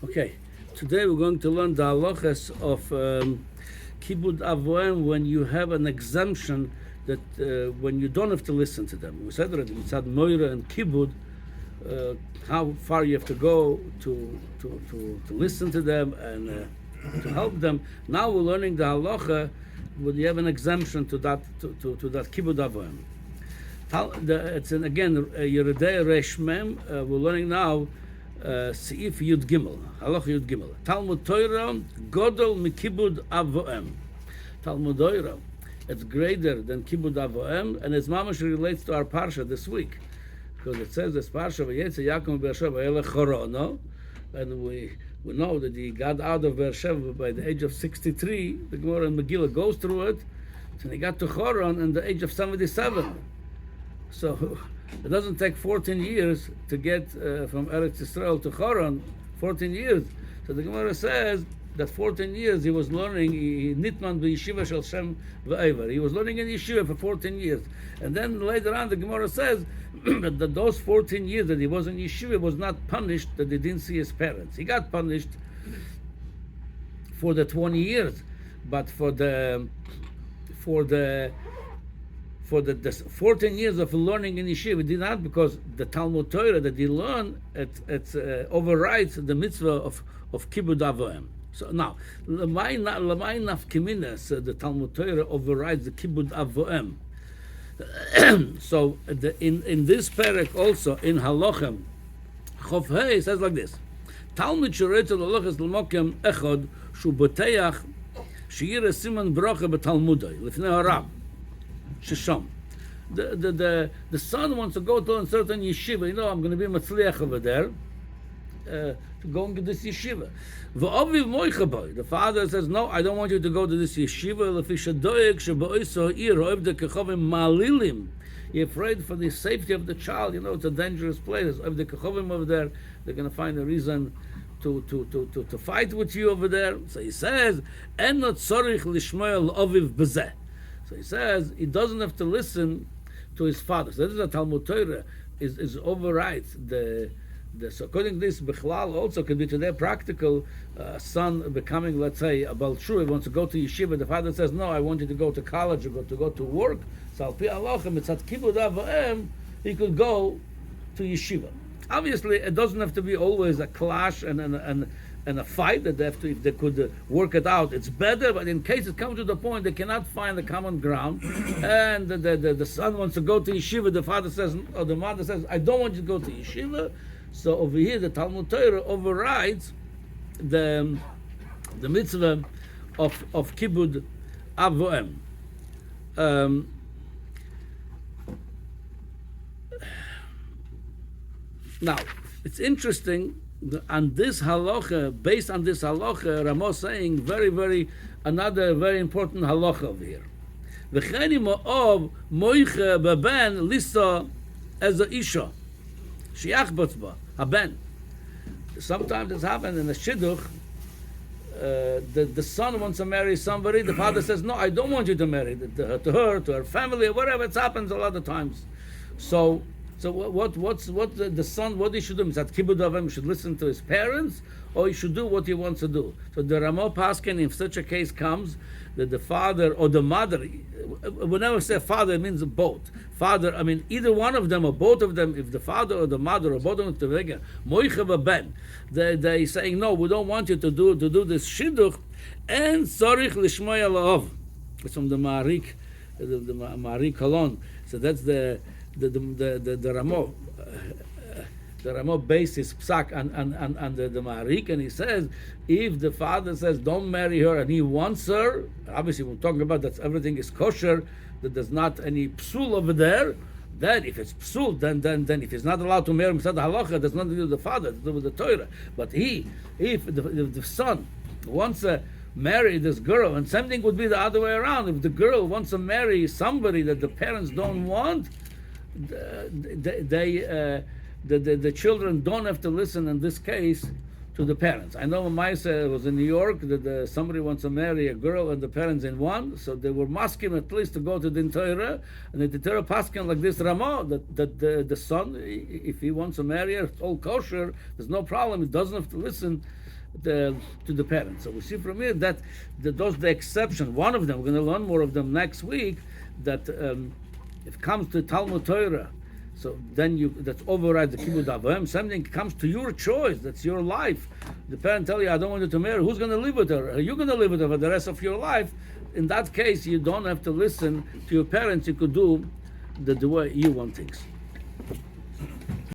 Okay, today we're going to learn the halachas of kibud avoim when you have an exemption that when you don't have to listen to them. We said already, mitzad moira and kibud, how far you have to go to listen to them and to help them. Now we're learning the halacha when you have an exemption to that that kibud avoim. It's again Yeridei Resh Mem. We're learning now. Seif Yud Gimel, Halacha Yud Gimel. Talmud Torah Godol Mikibud Avoem. Talmud Torah, it's greater than Kibud Avoem, and it's mamash relates to our parsha this week, because it says this parsha Vayetze Yaakov Beersheva Ele Chorono, and we know that he got out of Beersheva by the age of 63. The Gemara in Megillah goes through it, and he got to Choron in the age of 77. So it doesn't take 14 years to get from Eretz Yisrael to Choron, 14 years. So the Gemara says that 14 years he was learning, Nitman b'yeshiva shel Shem v'Eiver. He was learning in yeshiva for 14 years. And then later on the Gemara says that those 14 years that he was in yeshiva was not punished that he didn't see his parents. He got punished for the 20 years, but for the 14 years of learning in yeshiva, he did not, because the Talmud Torah that he learned, it overrides the mitzvah of kibud avoim. So now, l'may nafkiminas, the Talmud Torah overrides the kibud avoim. So in this parak also, in Halochem, Chof Hei says like this: Talmud shoretzel halachas l'mokem echad shu boteach sheyira siman bracha b'talmudai lifnei harab. Shisham. The son wants to go to a certain yeshiva. I'm going to be matzliach over there to go into this yeshiva. The father says, no, I don't want you to go to this yeshiva. You're afraid for the safety of the child. It's a dangerous place. If the kechovim over there, they're going to find a reason to fight with you over there. So he says, En not tzorich lishmoel oviv bezeh. So he says he doesn't have to listen to his father. So this is a Talmud Torah is overrides so according to this, Bechlal also can be today practical. Son becoming, let's say, a Balshur, he wants to go to yeshiva. The father says, no, I want you to go to college or to go to work. So al pi halachem, it's at kibud avoem, he could go to yeshiva. Obviously, it doesn't have to be always a clash and a fight that they have to, if they could work it out, it's better. But in case it comes to the point they cannot find the common ground, and the son wants to go to yeshiva, the father says, or the mother says, I don't want you to go to yeshiva. So over here, the Talmud Torah overrides the mitzvah of kibud avoem. Now, it's interesting. On this halacha, based on this halacha, Ramos saying another very important halacha over here. V'cheni mo'ov moiche beben lisa as a isha shiach batzba haben. Sometimes this happens in a shidduch. The son wants to marry somebody. The father says, "No, I don't want you to marry to her, to her family, or whatever." It happens a lot of times. So what's the son? What he should do? Is that kibud avoim should listen to his parents, or he should do what he wants to do? So the Ramo Paskin, if such a case comes, that the father or the mother, whenever we say father, it means both. Father, I mean either one of them or both of them. If the father or the mother or both of them, moiche ben, they saying no, we don't want you to do this shidduch, and sorich lishmoy alav. It's from the Ma'arik, the Ma'arik Kolon. So that's the Ramo. The Ramo bases psak on the Ma'arik, and he says if the father says don't marry her and he wants her, obviously we're talking about that everything is kosher, that there's not any psul over there. Then if it's psul, then if he's not allowed to marry him, the halacha, there's nothing to do with the father, to do with the Torah. But if the son wants to marry this girl, and same thing would be the other way around. If the girl wants to marry somebody that the parents don't want, the children don't have to listen in this case to the parents. I know when Maisa was in New York that somebody wants to marry a girl and the parents in one, so they were masking at least to go to the Torah, and the Torah paskin like this Ramah that the son, if he wants to marry her, it's all kosher, there's no problem, he doesn't have to listen to the parents. So we see from here that those the exception. One of them, we're going to learn more of them next week. That if it comes to Talmud Torah, so then that overrides the kibbud avim. Something comes to your choice. That's your life. The parent tell you, "I don't want you to marry." Who's going to live with her? Are you going to live with her for the rest of your life? In that case, you don't have to listen to your parents. You could do the way you want things.